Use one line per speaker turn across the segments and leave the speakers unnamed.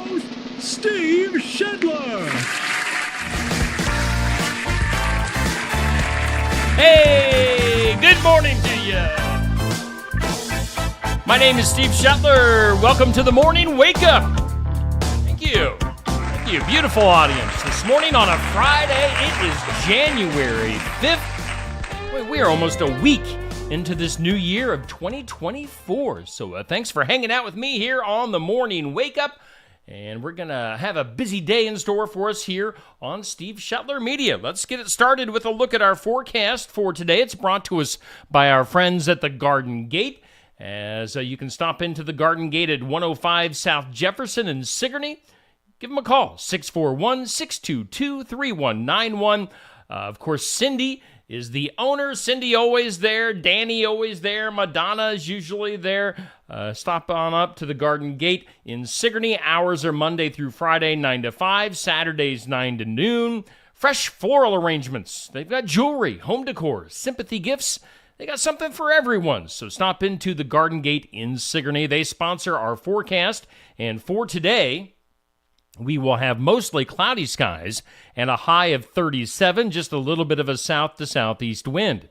host, Steve Shedler.
Hey, good morning to you. My name is Steve Shedler. Welcome to the Morning Wake Up. Thank you. Thank you. Beautiful audience. This morning on a Friday, it is January 5th. We are almost a week into this new year of 2024. So thanks for hanging out with me here on the Morning Wake Up. And we're going to have a busy day in store for us here on Steve Shedler Media. Let's get it started with a look at our forecast for today. It's brought to us by our friends at the Garden Gate. As you can stop into the Garden Gate at 105 South Jefferson in Sigourney. Give them a call, 641-622-3191. Of course, Cindy is the owner. Cindy always there. Danny always there. Madonna is usually there. Stop on up to the Garden Gate in Sigourney. Hours are Monday through Friday, 9 to 5. Saturdays, 9 to noon. Fresh floral arrangements. They've got jewelry, home decor, sympathy gifts. They got something for everyone. So stop into the Garden Gate in Sigourney. They sponsor our forecast. And for today, we will have mostly cloudy skies and a high of 37, just a little bit of a south to southeast wind.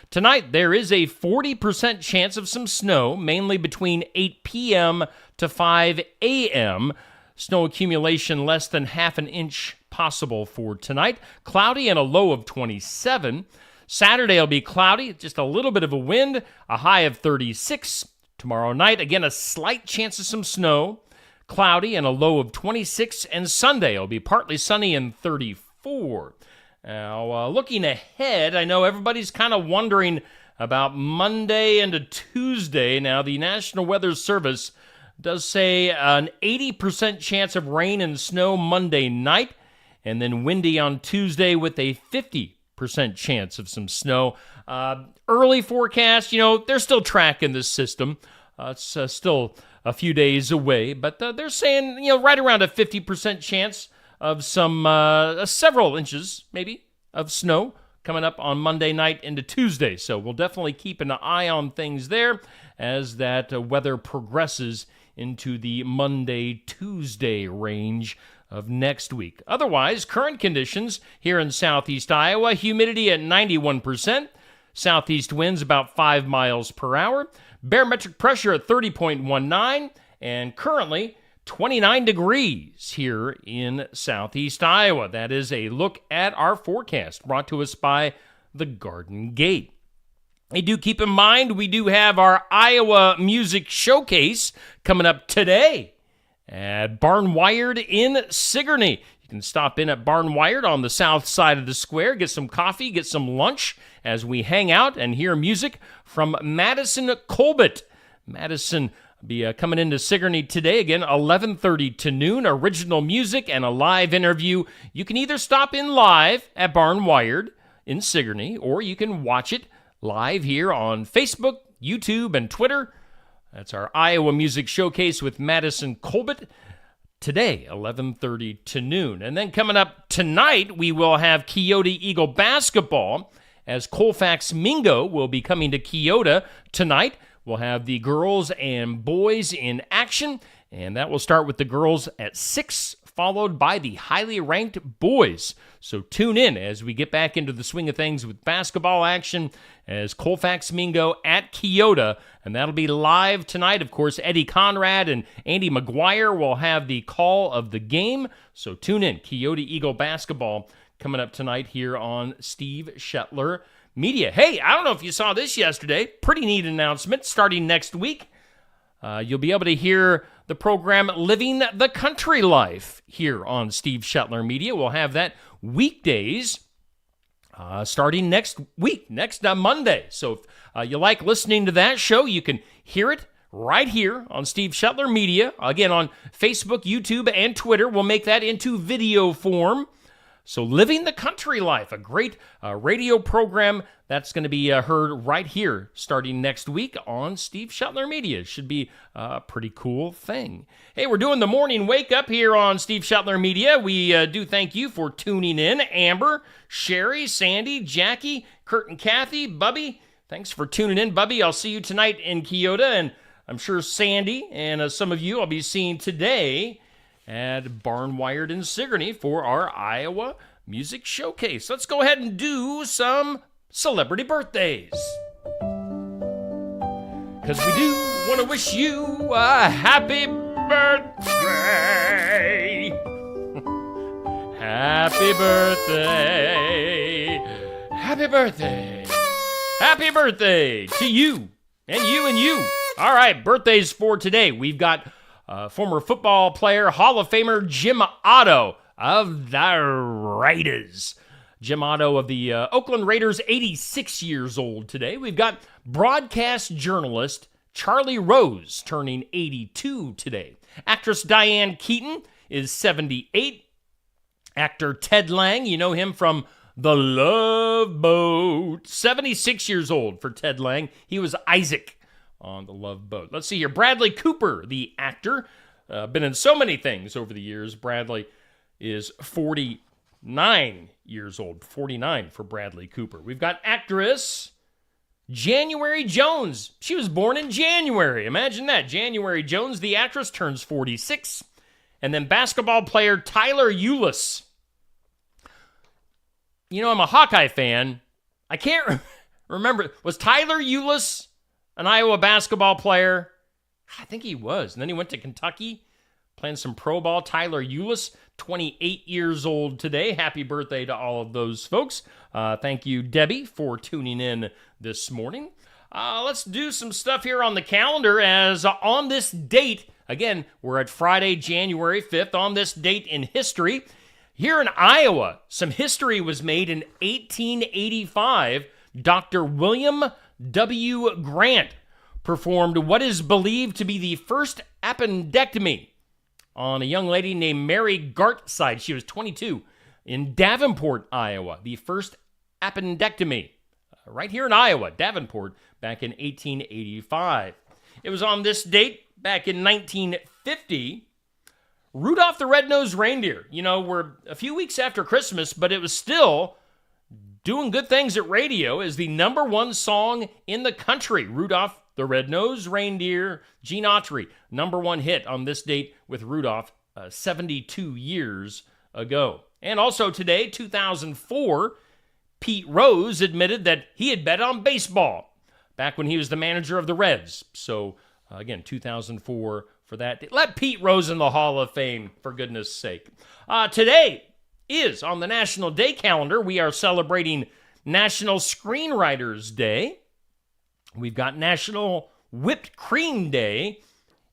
Tonight, there is a 40% chance of some snow, mainly between 8 p.m. to 5 a.m. Snow accumulation less than half an inch possible for tonight. Cloudy and a low of 27. Saturday will be cloudy, just a little bit of a wind, a high of 36. Tomorrow night, again, a slight chance of some snow. Cloudy and a low of 26, and Sunday will be partly sunny and 34. Now, looking ahead, I know everybody's kind of wondering about Monday into Tuesday. Now, the National Weather Service does say an 80% chance of rain and snow Monday night, and then windy on Tuesday with a 50% chance of some snow. Early forecast, they're still tracking this system. It's still a few days away, but they're saying, right around a 50% chance of some several inches, maybe, of snow coming up on Monday night into Tuesday. So we'll definitely keep an eye on things there as that weather progresses into the Monday-Tuesday range of next week. Otherwise, current conditions here in southeast Iowa, humidity at 91%, southeast winds about 5 miles per hour, barometric pressure at 30.19, and currently 29 degrees here in southeast Iowa. That is a look at our forecast brought to us by the Garden Gate. Hey, do keep in mind, we do have our Iowa Music Showcase coming up today at Barnwired in Sigourney. You can stop in at Barnwired on the south side of the square, get some coffee, get some lunch as we hang out and hear music from Madison Colbert. Madison will be coming into Sigourney today, again, 11:30 to noon, original music and a live interview. You can either stop in live at Barnwired in Sigourney, or you can watch it live here on Facebook, YouTube, and Twitter. That's our Iowa Music Showcase with Madison Colbert. Today, 11:30 to noon. And then coming up tonight, we will have Keota Eagle basketball as Colfax Mingo will be coming to Keota tonight. We'll have the girls and boys in action, and that will start with the girls at 6, followed by the highly ranked boys. So tune in as we get back into the swing of things with basketball action as Colfax Mingo at Keota, and that'll be live tonight. Of course, Eddie Conrad and Andy McGuire will have the call of the game, so tune in. Keota Eagle basketball coming up tonight here on Steve Shedler Media. Hey, I don't know if you saw this yesterday. Pretty neat announcement starting next week. You'll be able to hear the program Living the Country Life here on Steve Shedler Media. We'll have that weekdays starting next week, next Monday. So if you like listening to that show, you can hear it right here on Steve Shedler Media. Again, on Facebook, YouTube, and Twitter. We'll make that into video form. So Living the Country Life, a great radio program that's going to be heard right here starting next week on Steve Shedler Media. Should be a pretty cool thing. Hey, we're doing the morning wake up here on Steve Shedler Media. We do thank you for tuning in. Amber, Sherry, Sandy, Jackie, Kurt and Kathy, Bubby, thanks for tuning in. Bubby, I'll see you tonight in Keota, and I'm sure Sandy and some of you I'll be seeing today at Barnwired in Sigourney for our Iowa Music Showcase. Let's go ahead and do some celebrity birthdays. Because we do want to wish you a happy birthday. Happy birthday. Happy birthday. Happy birthday to you and you and you. All right, birthdays for today. We've got former football player, Hall of Famer Jim Otto of the Raiders. Jim Otto of the Oakland Raiders, 86 years old today. We've got broadcast journalist Charlie Rose turning 82 today. Actress Diane Keaton is 78. Actor Ted Lang, you know him from The Love Boat, 76 years old for Ted Lang. He was Isaac on The Love Boat. Let's see here. Bradley Cooper, the actor, been in so many things over the years. Bradley is 49 years old. 49 for Bradley Cooper. We've got actress January Jones. She was born in January. Imagine that. January Jones, the actress, turns 46. And then basketball player Tyler Ulis. You know, I'm a Hawkeye fan. I can't remember. Was Tyler Ulis an Iowa basketball player? I think he was. And then he went to Kentucky, playing some pro ball. Tyler Ulis, 28 years old today. Happy birthday to all of those folks. Thank you, Debbie, for tuning in this morning. Let's do some stuff here on the calendar as on this date, again, we're at Friday, January 5th. On this date in history, here in Iowa, some history was made in 1885. Dr. William W. Grant performed what is believed to be the first appendectomy on a young lady named Mary Gartside. She was 22 in Davenport, Iowa. The first appendectomy right here in Iowa, Davenport, back in 1885. It was on this date, back in 1950, Rudolph the Red-Nosed Reindeer. You know, we're a few weeks after Christmas, but it was still doing good things at radio as the number one song in the country. Rudolph the Red-Nosed Reindeer, Gene Autry, number one hit on this date with Rudolph 72 years ago. And also today, 2004, Pete Rose admitted that he had bet on baseball back when he was the manager of the Reds. So, again, 2004 for that. Let Pete Rose in the Hall of Fame, for goodness sake. Today is on the National Day calendar. We are celebrating National Screenwriters Day. We've got National Whipped Cream Day.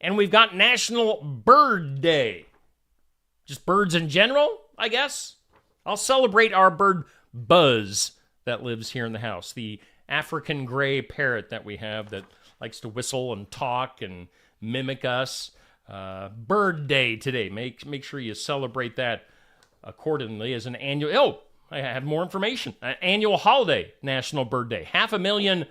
And we've got National Bird Day. Just birds in general, I guess. I'll celebrate our bird Buzz that lives here in the house. The African gray parrot that we have that likes to whistle and talk and mimic us. Bird Day today. Make sure you celebrate that accordingly as an annual... Oh, I have more information. An annual holiday, National Bird Day. 500,000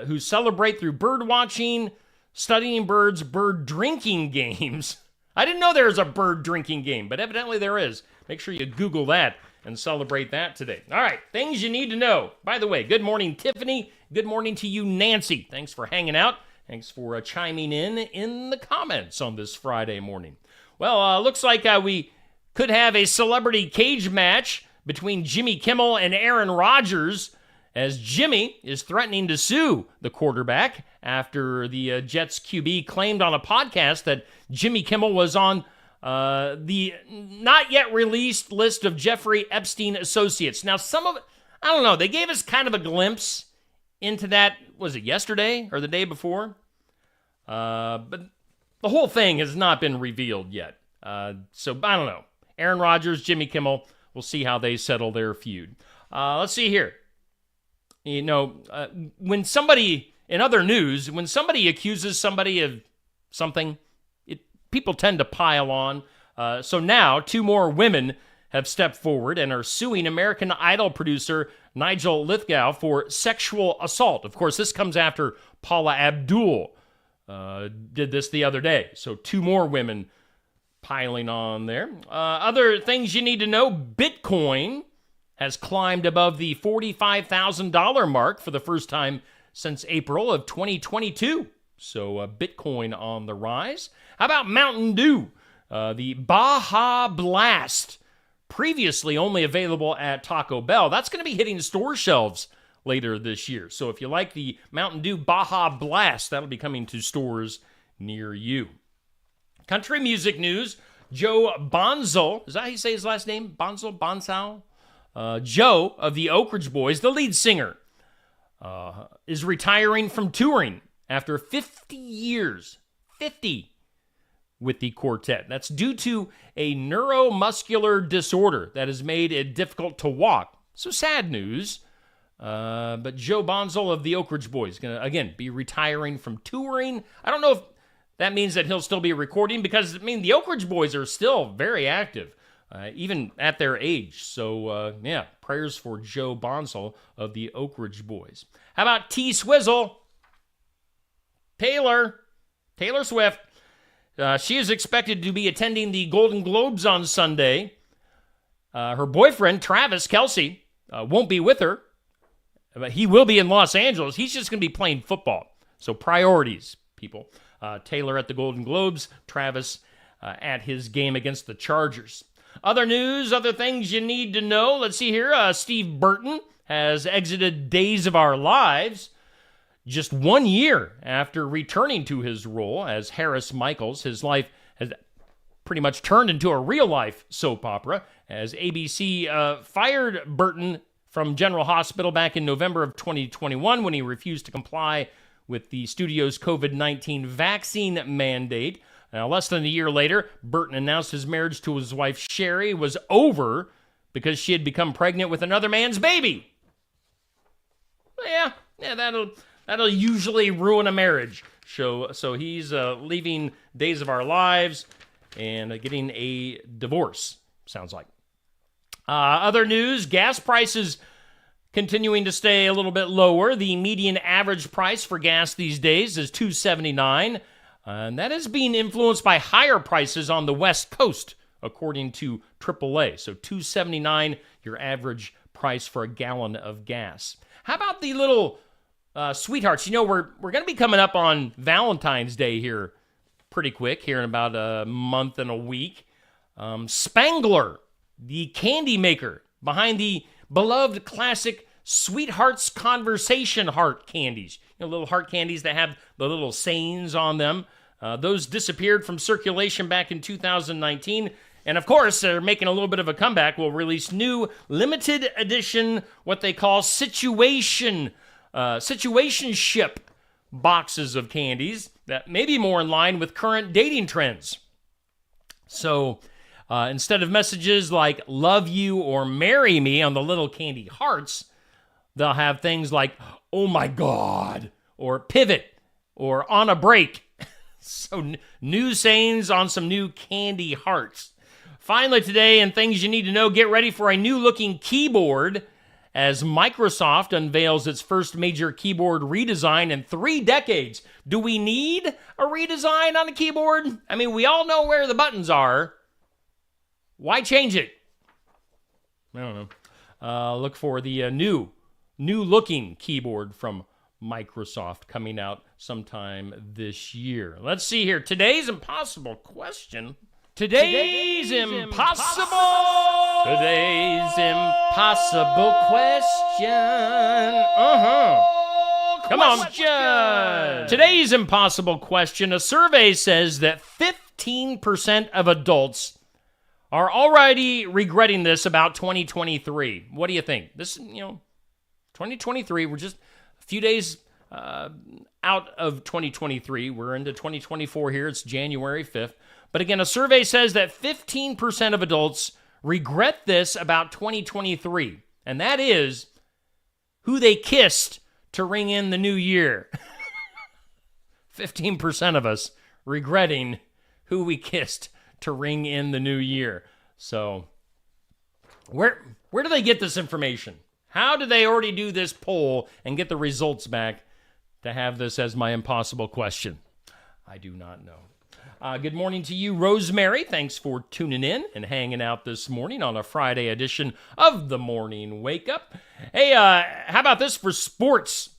who celebrate through bird watching, studying birds, bird drinking games. I didn't know there was a bird drinking game, but evidently there is. Make sure you Google that and celebrate that today. All right, things you need to know. By the way, good morning, Tiffany. Good morning to you, Nancy. Thanks for hanging out. Thanks for chiming in the comments on this Friday morning. Well, looks like we could have a celebrity cage match between Jimmy Kimmel and Aaron Rodgers, as Jimmy is threatening to sue the quarterback after the Jets QB claimed on a podcast that Jimmy Kimmel was on the not yet released list of Jeffrey Epstein associates. Now, some of it, I don't know, they gave us kind of a glimpse into that, was it yesterday or the day before? But the whole thing has not been revealed yet. So, I don't know. Aaron Rodgers, Jimmy Kimmel, we'll see how they settle their feud. Let's see here. You know, when somebody, in other news, when somebody accuses somebody of something, people tend to pile on. So now, 2 more women have stepped forward and are suing American Idol producer Nigel Lithgow for sexual assault. Of course, this comes after Paula Abdul did this the other day. So 2 more women piling on there. Other things you need to know, Bitcoin has climbed above the $45,000 mark for the first time since April of 2022. So Bitcoin on the rise. How about Mountain Dew? the Baja Blast, previously only available at Taco Bell. That's going to be hitting store shelves later this year. So if you like the Mountain Dew Baja Blast, that'll be coming to stores near you. Country music news. Joe Bonzel, is that how you say his last name? Bonzel? Joe of the Oak Ridge Boys, the lead singer, is retiring from touring after 50 years. 50 with the quartet. That's due to a neuromuscular disorder that has made it difficult to walk. So sad news. But Joe Bonzel of the Oak Ridge Boys is going to, again, be retiring from touring. I don't know if that means that he'll still be recording because, the Oak Ridge Boys are still very active, even at their age. So, prayers for Joe Bonzel of the Oak Ridge Boys. How about T-Swizzle? Taylor Swift. She is expected to be attending the Golden Globes on Sunday. Her boyfriend, Travis Kelce, won't be with her, but he will be in Los Angeles. He's just going to be playing football. So priorities, people. Taylor at the Golden Globes, Travis at his game against the Chargers. Other news, other things you need to know. Let's see here. Steve Burton has exited Days of Our Lives just 1 year after returning to his role as Harris Michaels. His life has pretty much turned into a real-life soap opera as ABC fired Burton from General Hospital back in November of 2021 when he refused to comply with the studio's COVID-19 vaccine mandate. Now, less than a year later, Burton announced his marriage to his wife, Sherry, was over because she had become pregnant with another man's baby. Yeah, that'll usually ruin a marriage. So he's leaving Days of Our Lives and getting a divorce, sounds like. Other news, gas prices continuing to stay a little bit lower. The median average price for gas these days is $2.79, and that is being influenced by higher prices on the West Coast, according to AAA. So $2.79, your average price for a gallon of gas. How about the little sweethearts? We're going to be coming up on Valentine's Day here pretty quick, here in about a month and a week. Spangler, the candy maker behind the beloved classic Sweethearts Conversation heart candies. Little heart candies that have the little sayings on them. Those disappeared from circulation back in 2019. And of course, they're making a little bit of a comeback. We'll release new limited edition, what they call situationship boxes of candies that may be more in line with current dating trends. So instead of messages like love you or marry me on the little candy hearts, they'll have things like, oh my God, or pivot, or on a break. So new sayings on some new candy hearts. Finally today, and things you need to know, get ready for a new looking keyboard as Microsoft unveils its first major keyboard redesign in 3 decades. Do we need a redesign on a keyboard? We all know where the buttons are. Why change it? I don't know. Look for the new looking keyboard from Microsoft coming out sometime this year. Let's see here. Today's impossible question. Today's impossible question. Come on. Today's impossible question. A survey says that 15% of adults are already regretting this about 2023. What do you think? 2023, we're just a few days out of 2023. We're into 2024 here. It's January 5th. But again, a survey says that 15% of adults regret this about 2023. And that is who they kissed to ring in the new year. 15% of us regretting who we kissed to ring in the new year. So where do they get this information? How did they already do this poll and get the results back to have this as my impossible question? I do not know. Good morning to you, Rosemary. Thanks for tuning in and hanging out this morning on a Friday edition of the Morning Wake Up. Hey, how about this for sports?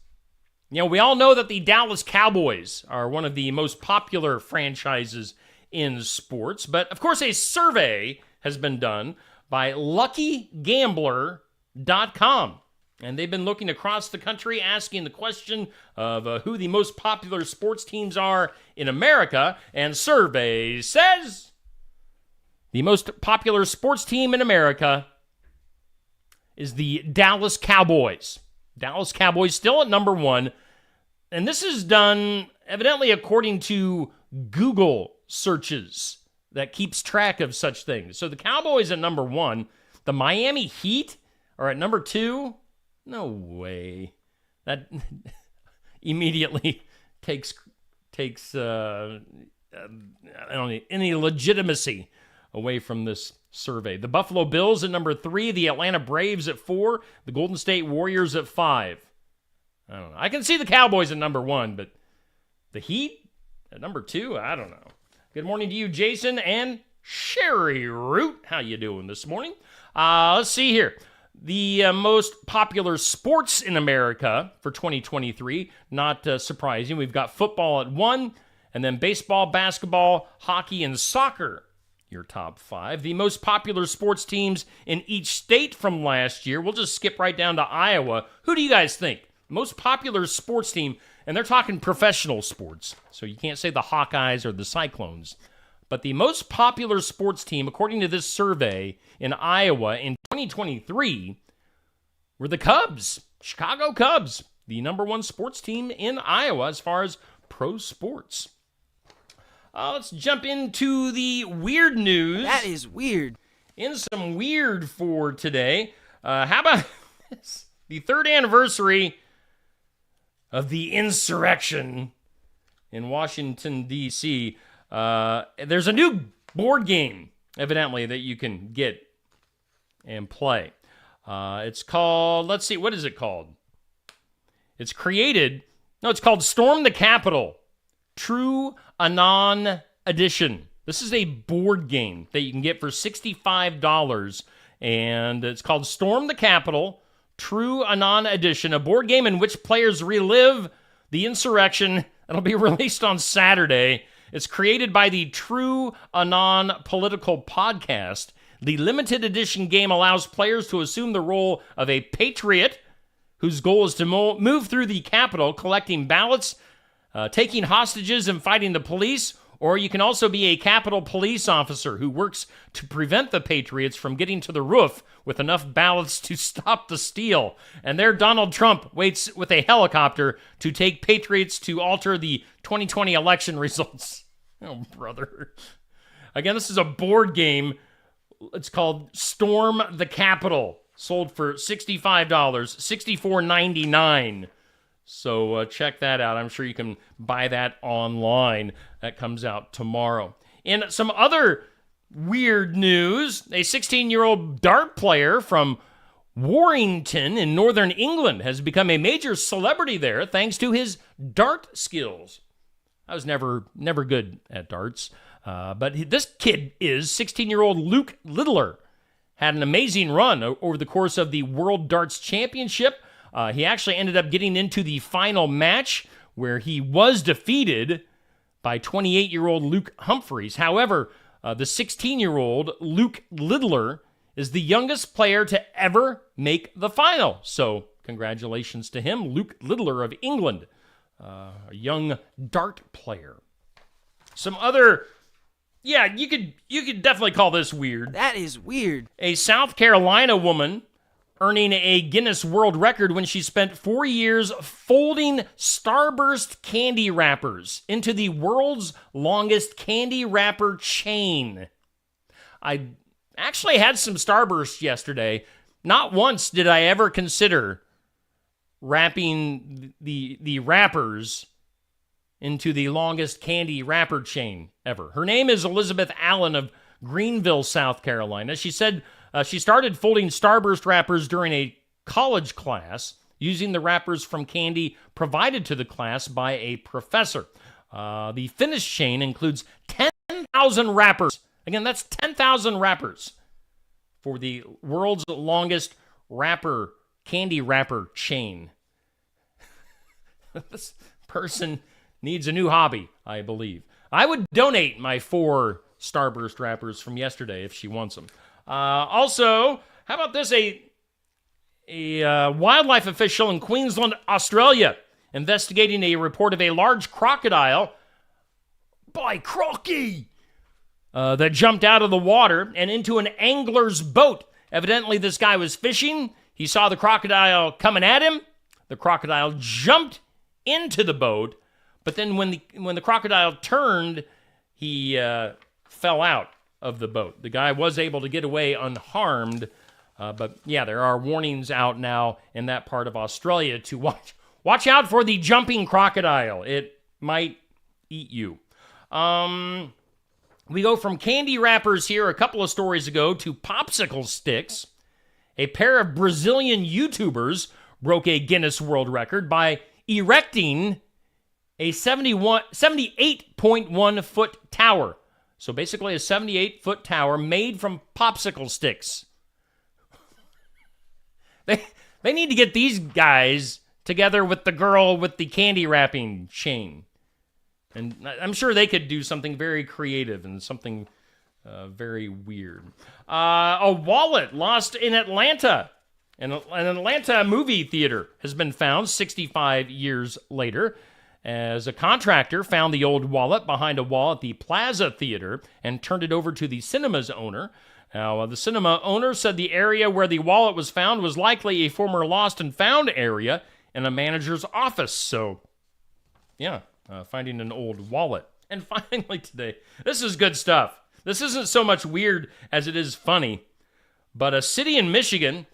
We all know that the Dallas Cowboys are one of the most popular franchises in sports. But, of course, a survey has been done by LuckyGambler.com. And they've been looking across the country, asking the question of who the most popular sports teams are in America. And survey says the most popular sports team in America is the Dallas Cowboys. Dallas Cowboys still at number one. And this is done evidently according to Google searches that keeps track of such things. So the Cowboys at number one. The Miami Heat are at number two. No way. That immediately takes I don't know, any legitimacy away from this survey. The Buffalo Bills at number three, the Atlanta Braves at four, the Golden State Warriors at five. I don't know. I can see the Cowboys at number one, but the Heat at number two, I don't know. Good morning to you, Jason and Sherry Root. How you doing this morning? Let's see here. The most popular sports in America for 2023, not surprising. We've got football at one, and then baseball, basketball, hockey, and soccer, your top five. The most popular sports teams in each state from last year. We'll just skip right down to Iowa. Who do you guys think? Most popular sports team, and they're talking professional sports, so you can't say the Hawkeyes or the Cyclones. But the most popular sports team, according to this survey in Iowa in 2023, were the Cubs, Chicago Cubs, the number one sports team in Iowa as far as pro sports. Let's jump into the weird news.
That is weird.
In some weird for today, how about this? The third anniversary of the insurrection in Washington, D.C., there's a new board game, evidently, that you can get and play. It's called, let's see, what is it called? It's called Storm the Capitol, True Anon Edition. This is a board game that you can get for $65, and it's called Storm the Capitol, True Anon Edition, a board game in which players relive the insurrection. It'll be released on Saturday. It's created by the True Anon Political Podcast. The limited edition game allows players to assume the role of a patriot whose goal is to move through the Capitol, collecting ballots, taking hostages, and fighting the police. Or you can also be a Capitol police officer who works to prevent the patriots from getting to the roof with enough ballots to stop the steal. And there Donald Trump waits with a helicopter to take patriots to alter the 2020 election results. Oh, brother. Again, this is a board game. It's called Storm the Capitol. Sold for $65, $64.99. So check that out. I'm sure you can buy that online. That comes out tomorrow. In some other weird news, a 16-year-old dart player from Warrington in northern England has become a major celebrity there thanks to his dart skills. I was never good at darts, but this kid is 16-year-old Luke Littler. Had an amazing run over the course of the World Darts Championship. He actually ended up getting into the final match where he was defeated by 28-year-old Luke Humphreys. However, the 16-year-old Luke Littler is the youngest player to ever make the final. So congratulations to him, Luke Littler of England, a young dart player. Some other, you could definitely call this weird.
That is weird.
A South Carolina woman earning a Guinness World Record when she spent 4 years folding Starburst candy wrappers into the world's longest candy wrapper chain. I actually had some Starburst yesterday. Not once did I ever consider wrapping the wrappers into the longest candy wrapper chain ever. Her name is Elizabeth Allen of Greenville, South Carolina. She said she started folding Starburst wrappers during a college class using the wrappers from candy provided to the class by a professor. The finished chain includes 10,000 wrappers. Again, that's 10,000 wrappers for the world's longest candy wrapper chain. This person needs a new hobby, I believe. I would donate my 4 Starburst wrappers from yesterday if she wants them. Also, how about this? A wildlife official in Queensland, Australia, investigating a report of a large crocodile, by crocky, that jumped out of the water and into an angler's boat. Evidently, this guy was fishing. He saw the crocodile coming at him. The crocodile jumped into the boat, but then when the crocodile turned, he fell out of the boat. The guy was able to get away unharmed, but yeah, there are warnings out now in that part of Australia to watch out for the jumping crocodile. It might eat you. We go from candy wrappers here a couple of stories ago to popsicle sticks. A pair of Brazilian YouTubers broke a Guinness World Record by erecting a 78.1 foot tower. So basically a 78-foot tower made from popsicle sticks. They need to get these guys together with the girl with the candy wrapping chain. And I'm sure they could do something very creative and something very weird. A wallet lost in Atlanta. An Atlanta movie theater has been found 65 years later, as a contractor found the old wallet behind a wall at the Plaza Theater and turned it over to the cinema's owner. Now, the cinema owner said the area where the wallet was found was likely a former lost and found area in a manager's office. So, yeah, finding an old wallet. And finally today, this is good stuff. This isn't so much weird as it is funny, but a city in Michigan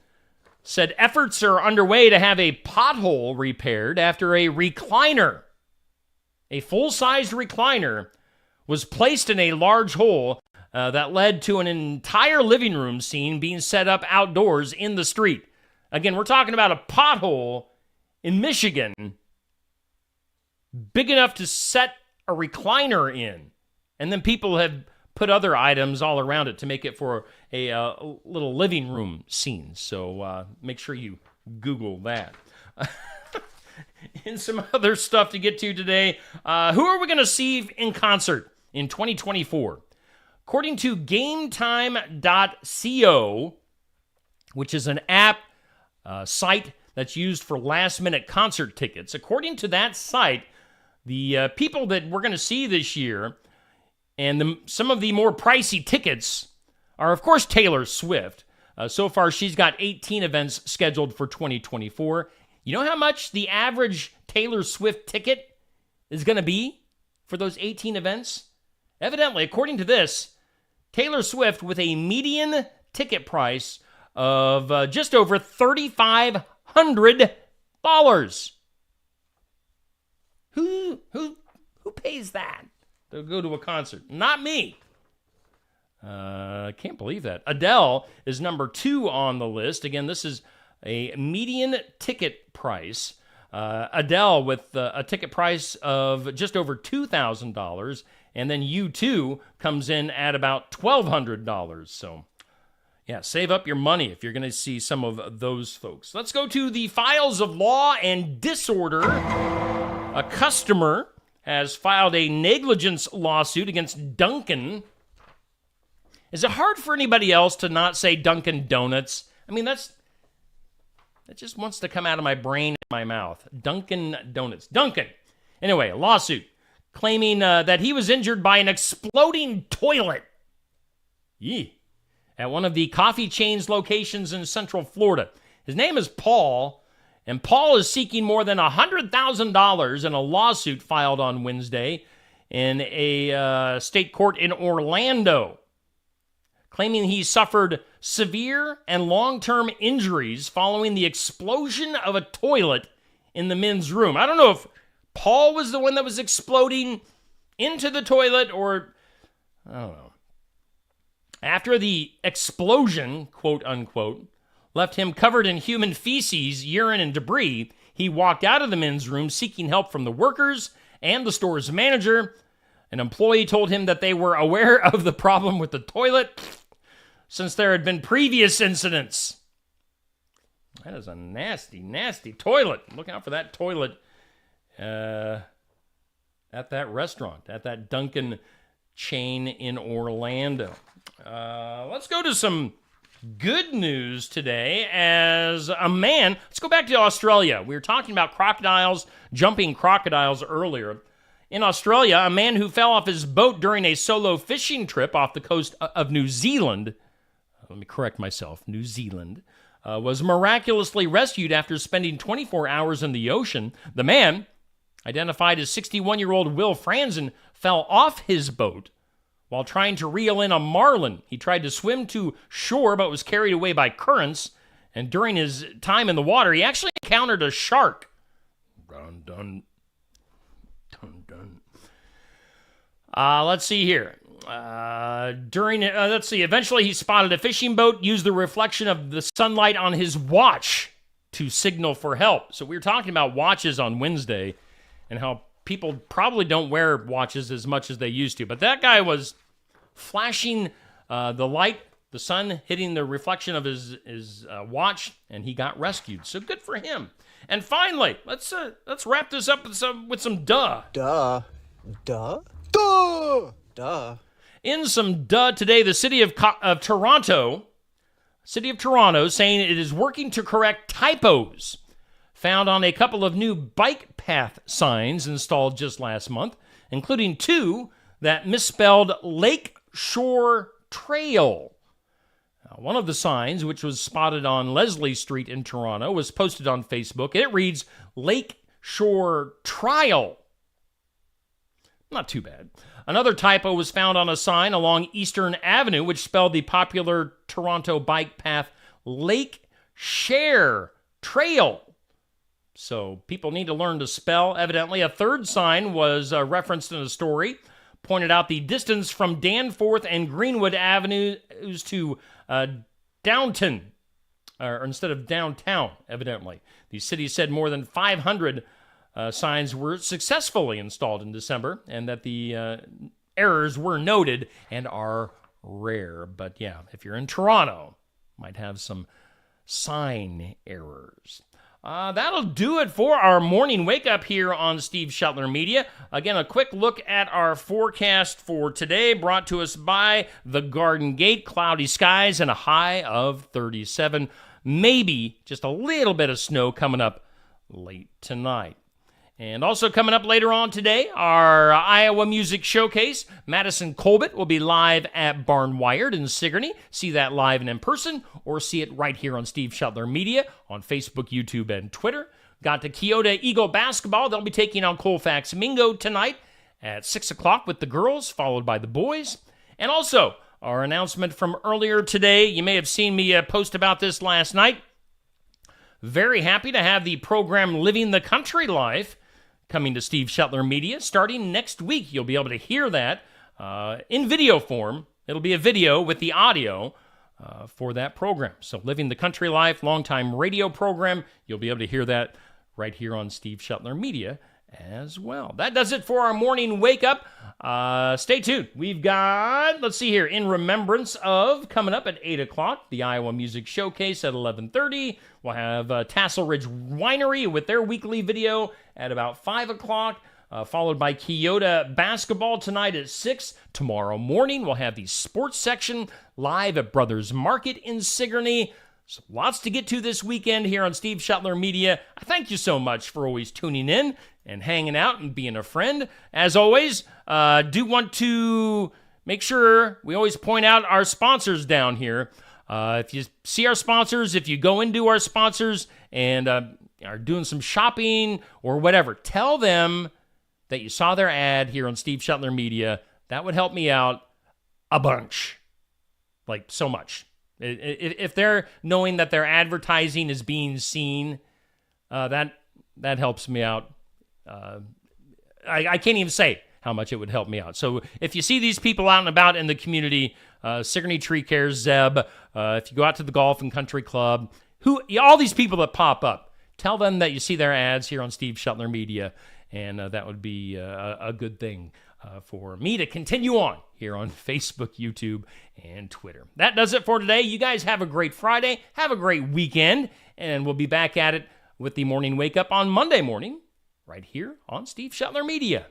said efforts are underway to have a pothole repaired after a recliner, a full-sized recliner, was placed in a large hole that led to an entire living room scene being set up outdoors in the street. Again, we're talking about a pothole in Michigan big enough to set a recliner in. And then people have put other items all around it to make it for a little living room scene. So make sure you Google that. And some other stuff to get to today. Who are we going to see in concert in 2024? According to GameTime.co, which is an app site that's used for last-minute concert tickets, according to that site, the people that we're going to see this year and some of the more pricey tickets are, of course, Taylor Swift. So far, she's got 18 events scheduled for 2024. You know how much the average Taylor Swift ticket is going to be for those 18 events? Evidently, according to this, Taylor Swift with a median ticket price of just over $3,500. Who pays that to go to a concert? Not me. I can't believe that. Adele is number 2 on the list. Again, this is a median ticket price. Adele with a ticket price of just over $2,000. And then U2 comes in at about $1,200. So, yeah, save up your money if you're going to see some of those folks. Let's go to the files of law and disorder. A customer has filed a negligence lawsuit against Dunkin'. Is it hard for anybody else to not say Dunkin' Donuts? I mean, that just wants to come out of my brain and my mouth. Dunkin' Donuts. Dunkin'. Anyway, a lawsuit claiming that he was injured by an exploding toilet. Yee. At one of the coffee chain's locations in Central Florida. His name is Paul, and Paul is seeking more than $100,000 in a lawsuit filed on Wednesday in a state court in Orlando, claiming he suffered severe and long-term injuries following the explosion of a toilet in the men's room. I don't know if Paul was the one that was exploding into the toilet or, I don't know. After the explosion, quote unquote, left him covered in human feces, urine, and debris, he walked out of the men's room seeking help from the workers and the store's manager. An employee told him that they were aware of the problem with the toilet since there had been previous incidents. That is a nasty, nasty toilet. Look out for that toilet. at that restaurant, at that Dunkin' chain in Orlando. Let's go to some good news today as a man. Let's go back to Australia. We were talking about crocodiles, jumping crocodiles earlier. In Australia, a man who fell off his boat during a solo fishing trip off the coast of New Zealand, let me correct myself, New Zealand, was miraculously rescued after spending 24 hours in the ocean. The man, identified as 61-year-old Will Franzen, fell off his boat while trying to reel in a marlin. He tried to swim to shore but was carried away by currents, and during his time in the water, he actually encountered a shark. Dun, dun. Dun, dun. Let's see here. Eventually he spotted a fishing boat, used the reflection of the sunlight on his watch to signal for help. So we were talking about watches on Wednesday and how people probably don't wear watches as much as they used to. But that guy was flashing the light, the sun hitting the reflection of his watch, and he got rescued. So good for him. And finally, let's wrap this up with some duh.
Duh. Duh? Duh! Duh.
In some duh today, the city of Toronto saying it is working to correct typos found on a couple of new bike path signs installed just last month, including two that misspelled Lake Shore Trail. One of the signs, which was spotted on Leslie Street in Toronto, was posted on Facebook. It reads Lake Shore Trial. Not too bad. Another typo was found on a sign along Eastern Avenue, which spelled the popular Toronto bike path Lake Share Trail. So people need to learn to spell, evidently. A third sign was referenced in a story, pointed out the distance from Danforth and Greenwood Avenues to Downton, or instead of downtown, evidently. The city said more than 500 signs were successfully installed in December, and that the errors were noted and are rare. But yeah, if you're in Toronto, might have some sign errors. That'll do it for our morning wake up here on Steve Shetler Media. Again, a quick look at our forecast for today, brought to us by the Garden Gate. Cloudy skies and a high of 37. Maybe just a little bit of snow coming up late tonight. And also coming up later on today, our Iowa Music Showcase. Madison Colbert will be live at Barnwired in Sigourney. See that live and in person, or see it right here on Steve Shetler Media on Facebook, YouTube, and Twitter. Got to Keota Eagle basketball. They'll be taking on Colfax Mingo tonight at 6 o'clock with the girls, followed by the boys. And also, our announcement from earlier today. You may have seen me post about this last night. Very happy to have the program Living the Country Life coming to Steve Shetler Media starting next week. You'll be able to hear that in video form. It'll be a video with the audio for that program. So Living the Country Life, longtime radio program. You'll be able to hear that right here on Steve Shetler Media as well. That does it for our morning wake up. Stay tuned. We've got, let's see here, In Remembrance of, coming up at 8 o'clock, the Iowa Music Showcase at 11:30. We'll have Tassel Ridge Winery with their weekly video at about 5 o'clock, followed by Keota basketball tonight at 6. Tomorrow morning, we'll have the sports section live at Brothers Market in Sigourney. So lots to get to this weekend here on Steve Shetler Media. I thank you so much for always tuning in and hanging out and being a friend. As always, do want to make sure we always point out our sponsors down here. If you see our sponsors, if you go into our sponsors and are doing some shopping or whatever, tell them that you saw their ad here on Steve Shetler Media. That would help me out a bunch. Like, so much. If they're knowing that their advertising is being seen, that helps me out. I can't even say how much it would help me out. So if you see these people out and about in the community, Sigourney Tree Care, Zeb, if you go out to the Golf and Country Club, all these people that pop up, tell them that you see their ads here on Steve Shetler Media, and that would be a good thing for me to continue on here on Facebook, YouTube, and Twitter. That does it for today. You guys have a great Friday. Have a great weekend, and we'll be back at it with the morning wake up on Monday morning right here on Steve Shetler Media.